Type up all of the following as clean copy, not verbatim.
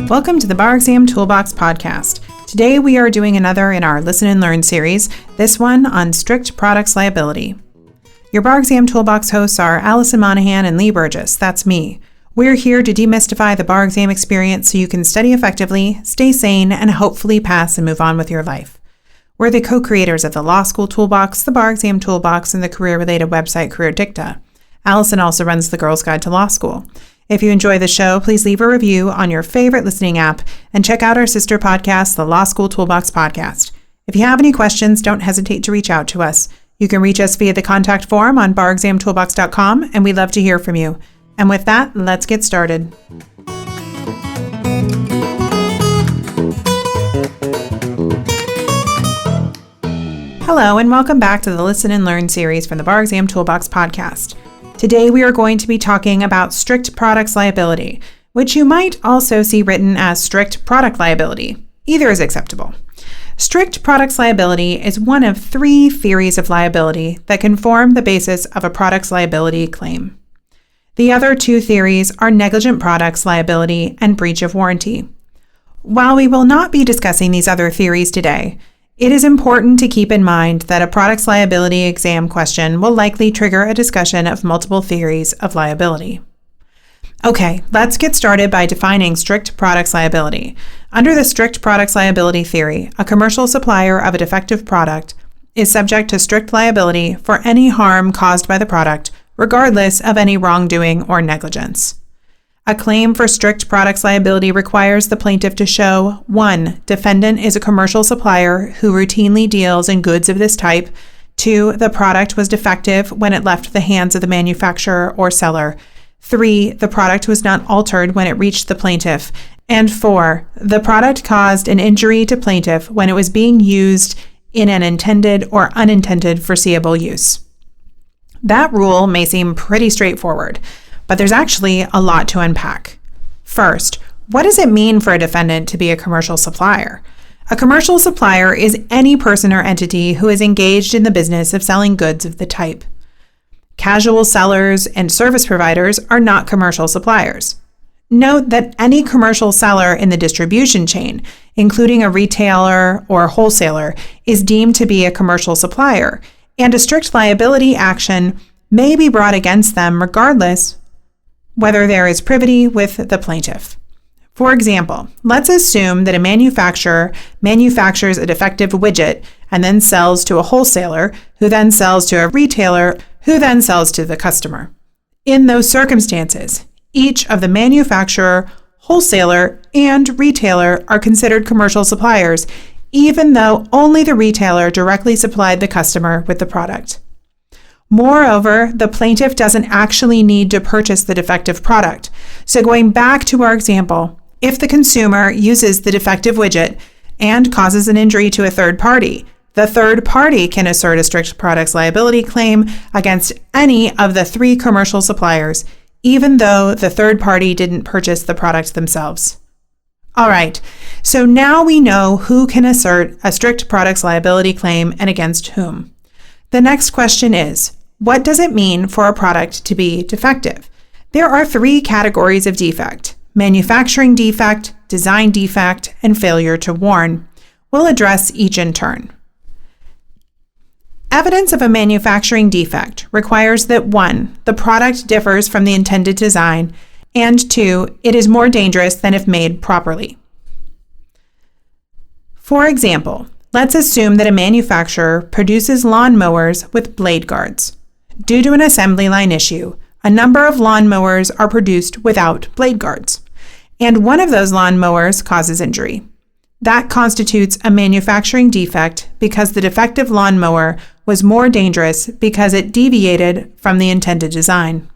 Welcome to the Bar Exam Toolbox podcast. Today we are doing another in our Listen and Learn series, this one on strict products liability. Your Bar Exam Toolbox hosts are Alison Monahan and Lee Burgess. That's me. We're here to demystify the bar exam experience so you can study effectively, stay sane, and hopefully pass and move on with your life. We're the co-creators of the Law School Toolbox, the Bar Exam Toolbox, and the career-related website Career Dicta. Allison also runs the Girls Guide to Law School. If you enjoy the show, please leave a review on your favorite listening app and check out our sister podcast, the Law School Toolbox podcast. If you have any questions, don't hesitate to reach out to us. You can reach us via the contact form on barexamtoolbox.com, and we'd love to hear from you. And with that, let's get started. Hello, and welcome back to the Listen and Learn series from the Bar Exam Toolbox podcast. Today we are going to be talking about strict products liability, which you might also see written as strict product liability. Either is acceptable. Strict products liability is one of three theories of liability that can form the basis of a products liability claim. The other two theories are negligent products liability and breach of warranty. While we will not be discussing these other theories today, it is important to keep in mind that a products liability exam question will likely trigger a discussion of multiple theories of liability. Okay, let's get started by defining strict products liability. Under the strict products liability theory, a commercial supplier of a defective product is subject to strict liability for any harm caused by the product, regardless of any wrongdoing or negligence. A claim for strict products liability requires the plaintiff to show 1. Defendant is a commercial supplier who routinely deals in goods of this type. 2. The product was defective when it left the hands of the manufacturer or seller. 3. The product was not altered when it reached the plaintiff. And 4. The product caused an injury to plaintiff when it was being used in an intended or unintended foreseeable use. That rule may seem pretty straightforward, but there's actually a lot to unpack. First, what does it mean for a defendant to be a commercial supplier? A commercial supplier is any person or entity who is engaged in the business of selling goods of the type. Casual sellers and service providers are not commercial suppliers. Note that any commercial seller in the distribution chain, including a retailer or wholesaler, is deemed to be a commercial supplier, and a strict liability action may be brought against them regardless whether there is privity with the plaintiff. For example, let's assume that a manufacturer manufactures a defective widget and then sells to a wholesaler, who then sells to a retailer, who then sells to the customer. In those circumstances, each of the manufacturer, wholesaler, and retailer are considered commercial suppliers, even though only the retailer directly supplied the customer with the product. Moreover, the plaintiff doesn't actually need to purchase the defective product. So going back to our example, if the consumer uses the defective widget and causes an injury to a third party, the third party can assert a strict products liability claim against any of the three commercial suppliers, even though the third party didn't purchase the product themselves. All right, so now we know who can assert a strict products liability claim and against whom. The next question is, what does it mean for a product to be defective? There are three categories of defect: manufacturing defect, design defect, and failure to warn. We'll address each in turn. Evidence of a manufacturing defect requires that 1. The product differs from the intended design, and 2. It is more dangerous than if made properly. For example, let's assume that a manufacturer produces lawnmowers with blade guards. Due to an assembly line issue, a number of lawnmowers are produced without blade guards, and one of those lawnmowers causes injury. That constitutes a manufacturing defect because the defective lawnmower was more dangerous because it deviated from the intended design.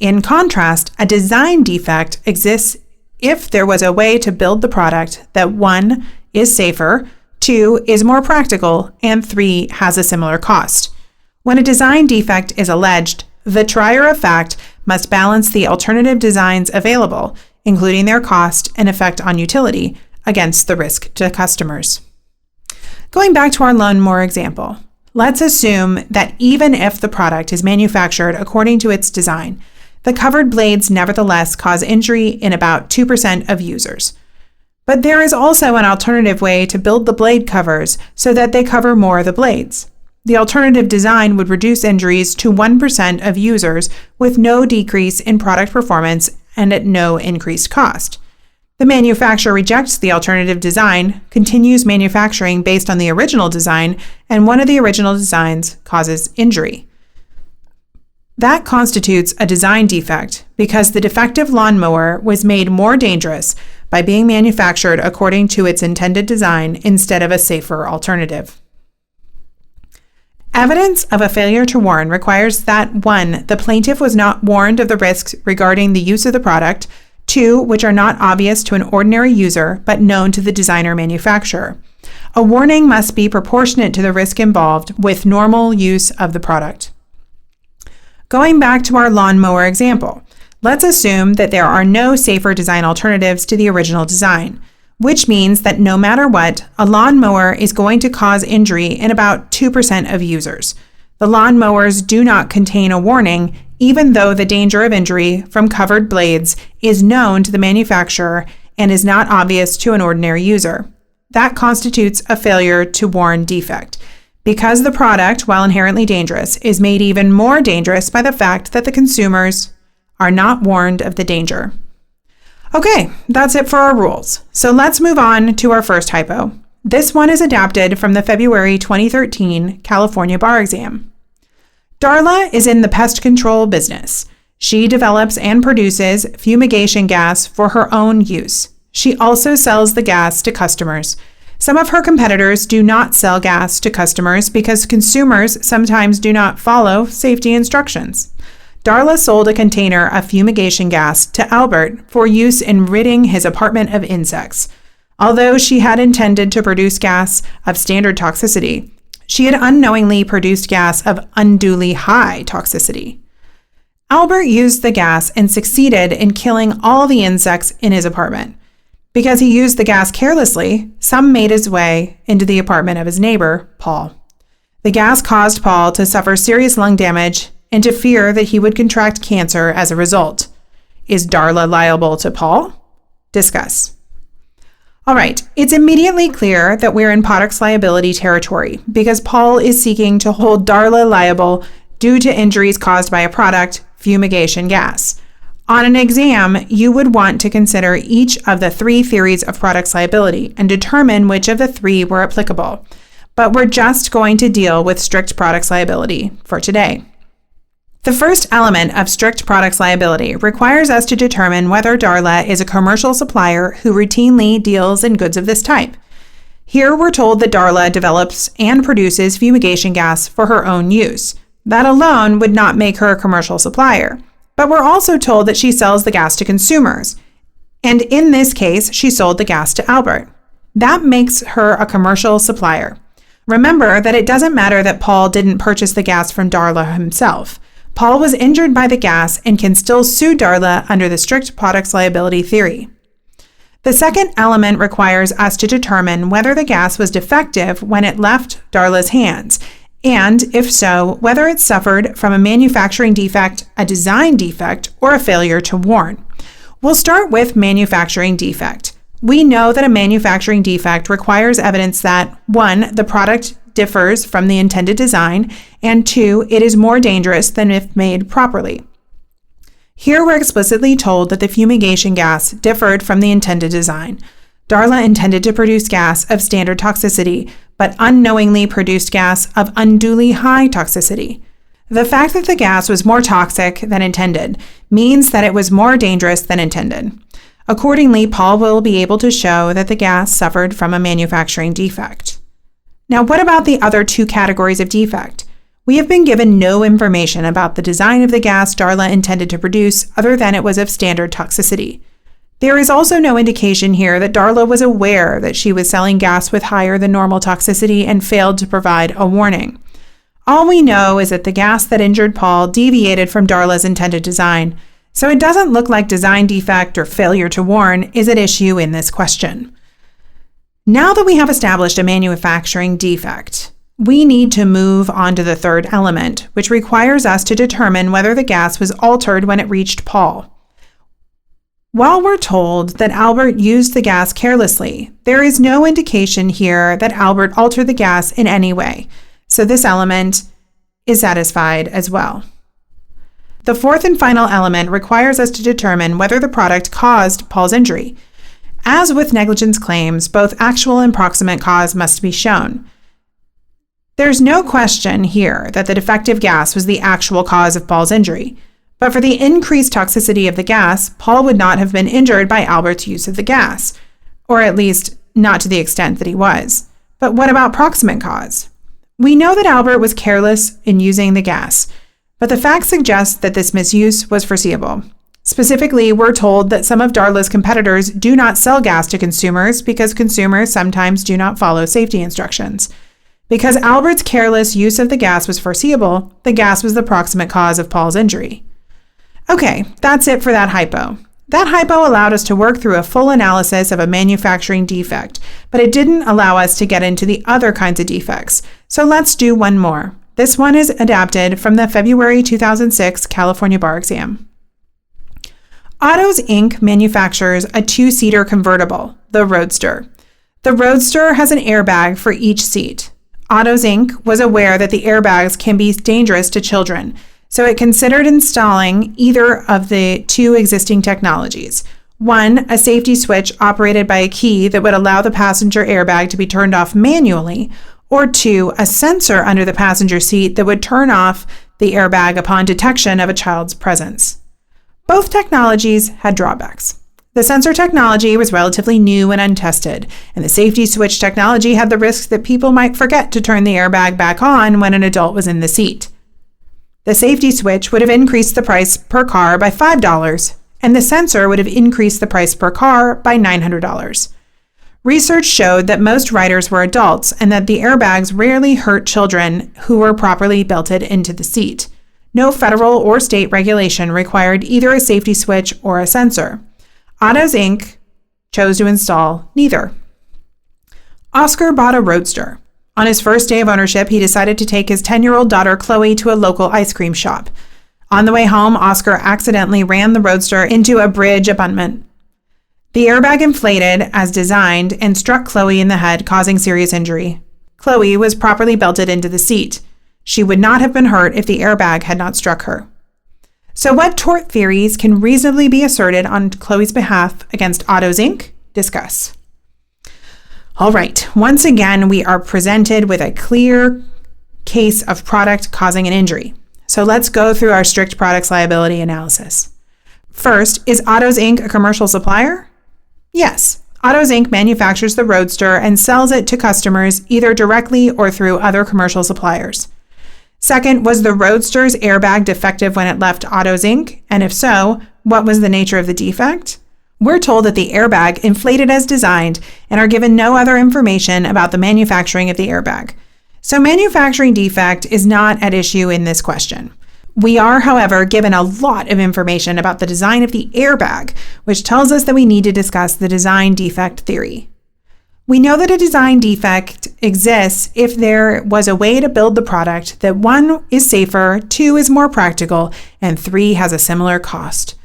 In contrast, a design defect exists if there was a way to build the product that 1. Is safer, 2. Is more practical, and 3. Has a similar cost. When a design defect is alleged, the trier of fact must balance the alternative designs available, including their cost and effect on utility, against the risk to customers. Going back to our lawnmower example, let's assume that even if the product is manufactured according to its design, the covered blades nevertheless cause injury in about 2% of users. But there is also an alternative way to build the blade covers so that they cover more of the blades. The alternative design would reduce injuries to 1% of users with no decrease in product performance and at no increased cost. The manufacturer rejects the alternative design, continues manufacturing based on the original design, and one of the original designs causes injury. That constitutes a design defect because the defective lawnmower was made more dangerous by being manufactured according to its intended design instead of a safer alternative. Evidence of a failure to warn requires that 1. The plaintiff was not warned of the risks regarding the use of the product, 2. Which are not obvious to an ordinary user but known to the designer manufacturer. A warning must be proportionate to the risk involved with normal use of the product. Going back to our lawnmower example, let's assume that there are no safer design alternatives to the original design, which means that no matter what, a lawnmower is going to cause injury in about 2% of users. The lawnmowers do not contain a warning, even though the danger of injury from covered blades is known to the manufacturer and is not obvious to an ordinary user. That constitutes a failure to warn defect, because the product, while inherently dangerous, is made even more dangerous by the fact that the consumers are not warned of the danger. Okay, that's it for our rules. So let's move on to our first hypo. This one is adapted from the February 2013 California Bar Exam. Darla is in the pest control business. She develops and produces fumigation gas for her own use. She also sells the gas to customers. Some of her competitors do not sell gas to customers because consumers sometimes do not follow safety instructions. Darla sold a container of fumigation gas to Albert for use in ridding his apartment of insects. Although she had intended to produce gas of standard toxicity, she had unknowingly produced gas of unduly high toxicity. Albert used the gas and succeeded in killing all the insects in his apartment. Because he used the gas carelessly, some made his way into the apartment of his neighbor, Paul. The gas caused Paul to suffer serious lung damage and to fear that he would contract cancer as a result. Is Darla liable to Paul? Discuss. All right, it's immediately clear that we're in products liability territory because Paul is seeking to hold Darla liable due to injuries caused by a product, fumigation gas. On an exam, you would want to consider each of the 3 theories of products liability and determine which of the 3 were applicable. But we're just going to deal with strict products liability for today. The first element of strict products liability requires us to determine whether Darla is a commercial supplier who routinely deals in goods of this type. Here we're told that Darla develops and produces fumigation gas for her own use. That alone would not make her a commercial supplier. But we're also told that she sells the gas to consumers. And in this case, she sold the gas to Albert. That makes her a commercial supplier. Remember that it doesn't matter that Paul didn't purchase the gas from Darla himself. Paul was injured by the gas and can still sue Darla under the strict products liability theory. The second element requires us to determine whether the gas was defective when it left Darla's hands, and if so, whether it suffered from a manufacturing defect, a design defect, or a failure to warn. We'll start with manufacturing defect. We know that a manufacturing defect requires evidence that 1. The product differs from the intended design, and 2. It is more dangerous than if made properly. Here we're explicitly told that the fumigation gas differed from the intended design. Darla intended to produce gas of standard toxicity, but unknowingly produced gas of unduly high toxicity. The fact that the gas was more toxic than intended means that it was more dangerous than intended. Accordingly, Paul will be able to show that the gas suffered from a manufacturing defect. Now, what about the other 2 categories of defect? We have been given no information about the design of the gas Darla intended to produce other than it was of standard toxicity. There is also no indication here that Darla was aware that she was selling gas with higher than normal toxicity and failed to provide a warning. All we know is that the gas that injured Paul deviated from Darla's intended design, so it doesn't look like design defect or failure to warn is at issue in this question. Now that we have established a manufacturing defect, we need to move on to the third element, which requires us to determine whether the gas was altered when it reached Paul. While we're told that Albert used the gas carelessly, there is no indication here that Albert altered the gas in any way, so this element is satisfied as well. The fourth and final element requires us to determine whether the product caused Paul's injury. As with negligence claims, both actual and proximate cause must be shown. There's no question here that the defective gas was the actual cause of Paul's injury, but for the increased toxicity of the gas, Paul would not have been injured by Albert's use of the gas, or at least not to the extent that he was. But what about proximate cause? We know that Albert was careless in using the gas, but the facts suggest that this misuse was foreseeable. Specifically, we're told that some of Darla's competitors do not sell gas to consumers because consumers sometimes do not follow safety instructions. Because Albert's careless use of the gas was foreseeable, the gas was the proximate cause of Paul's injury. Okay, that's it for that hypo. That hypo allowed us to work through a full analysis of a manufacturing defect, but it didn't allow us to get into the other kinds of defects. So let's do one more. This one is adapted from the February 2006 California Bar Exam. Autos Inc. manufactures a two-seater convertible, the Roadster. The Roadster has an airbag for each seat. Autos Inc. was aware that the airbags can be dangerous to children, so it considered installing either of the two existing technologies. One, a safety switch operated by a key that would allow the passenger airbag to be turned off manually, or two, a sensor under the passenger seat that would turn off the airbag upon detection of a child's presence. Both technologies had drawbacks. The sensor technology was relatively new and untested, and the safety switch technology had the risk that people might forget to turn the airbag back on when an adult was in the seat. The safety switch would have increased the price per car by $5, and the sensor would have increased the price per car by $900. Research showed that most riders were adults and that the airbags rarely hurt children who were properly belted into the seat. No federal or state regulation required either a safety switch or a sensor. Autos Inc. chose to install neither. Oscar bought a Roadster. On his first day of ownership, he decided to take his 10-year-old daughter Chloe to a local ice cream shop. On the way home, Oscar accidentally ran the Roadster into a bridge abutment. The airbag inflated as designed and struck Chloe in the head, causing serious injury. Chloe was properly belted into the seat. She would not have been hurt if the airbag had not struck her. So what tort theories can reasonably be asserted on Chloe's behalf against Autos Inc.? Discuss. All right, once again, we are presented with a clear case of product causing an injury. So let's go through our strict products liability analysis. First, is Autos Inc. a commercial supplier? Yes. Autos Inc. manufactures the Roadster and sells it to customers either directly or through other commercial suppliers. Second, was the Roadster's airbag defective when it left Autos Inc.? And if so, what was the nature of the defect? We're told that the airbag inflated as designed and are given no other information about the manufacturing of the airbag. So manufacturing defect is not at issue in this question. We are, however, given a lot of information about the design of the airbag, which tells us that we need to discuss the design defect theory. We know that a design defect exists if there was a way to build the product that 1 is safer, 2 is more practical, and 3 has a similar cost.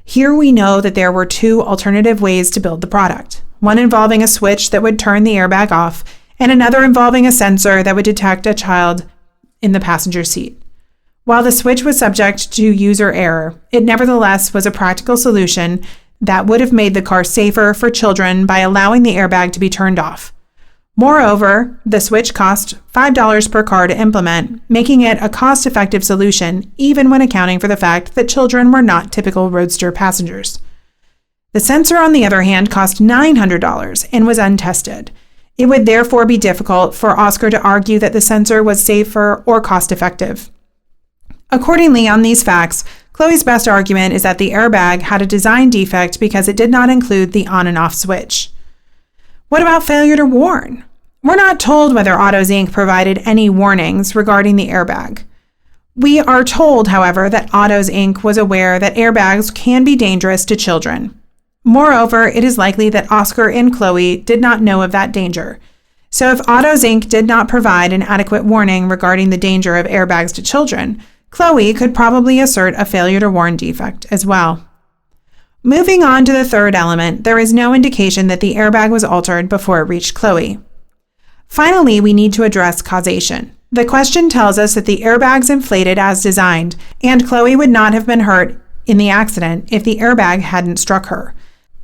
Here we know that there were 2 alternative ways to build the product, one involving a switch that would turn the airbag off, and another involving a sensor that would detect a child in the passenger seat. While the switch was subject to user error, it nevertheless was a practical solution that would have made the car safer for children by allowing the airbag to be turned off. Moreover, the switch cost $5 per car to implement, making it a cost-effective solution even when accounting for the fact that children were not typical Roadster passengers. The sensor, on the other hand, cost $900 and was untested. It would therefore be difficult for Oscar to argue that the sensor was safer or cost-effective. Accordingly, on these facts, Chloe's best argument is that the airbag had a design defect because it did not include the on and off switch. What about failure to warn? We're not told whether Autos Inc. provided any warnings regarding the airbag. We are told, however, that Autos Inc. was aware that airbags can be dangerous to children. Moreover, it is likely that Oscar and Chloe did not know of that danger. So if Otto's Inc. did not provide an adequate warning regarding the danger of airbags to children, Chloe could probably assert a failure to warn defect as well. Moving on to the third element, there is no indication that the airbag was altered before it reached Chloe. Finally, we need to address causation. The question tells us that the airbags inflated as designed, and Chloe would not have been hurt in the accident if the airbag hadn't struck her.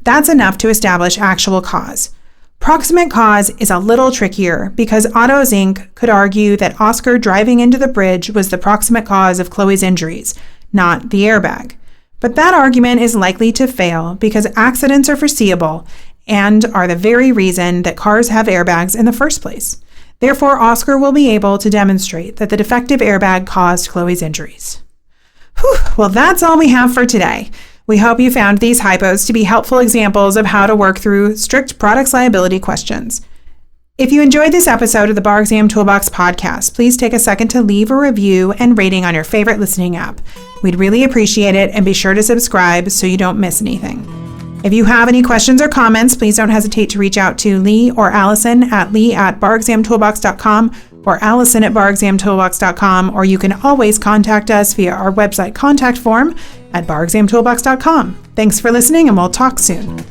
That's enough to establish actual cause. Proximate cause is a little trickier because Otto's Inc. could argue that Oscar driving into the bridge was the proximate cause of Chloe's injuries, not the airbag. But that argument is likely to fail because accidents are foreseeable and are the very reason that cars have airbags in the first place. Therefore, Oscar will be able to demonstrate that the defective airbag caused Chloe's injuries. Whew, well, that's all we have for today. We hope you found these hypos to be helpful examples of how to work through strict products liability questions. If you enjoyed this episode of the Bar Exam Toolbox podcast, please take a second to leave a review and rating on your favorite listening app. We'd really appreciate it, and be sure to subscribe so you don't miss anything. If you have any questions or comments, please don't hesitate to reach out to Lee or Allison at lee@barexamtoolbox.com or allison@barexamtoolbox.com, or you can always contact us via our website contact form at barexamtoolbox.com. Thanks for listening, and we'll talk soon.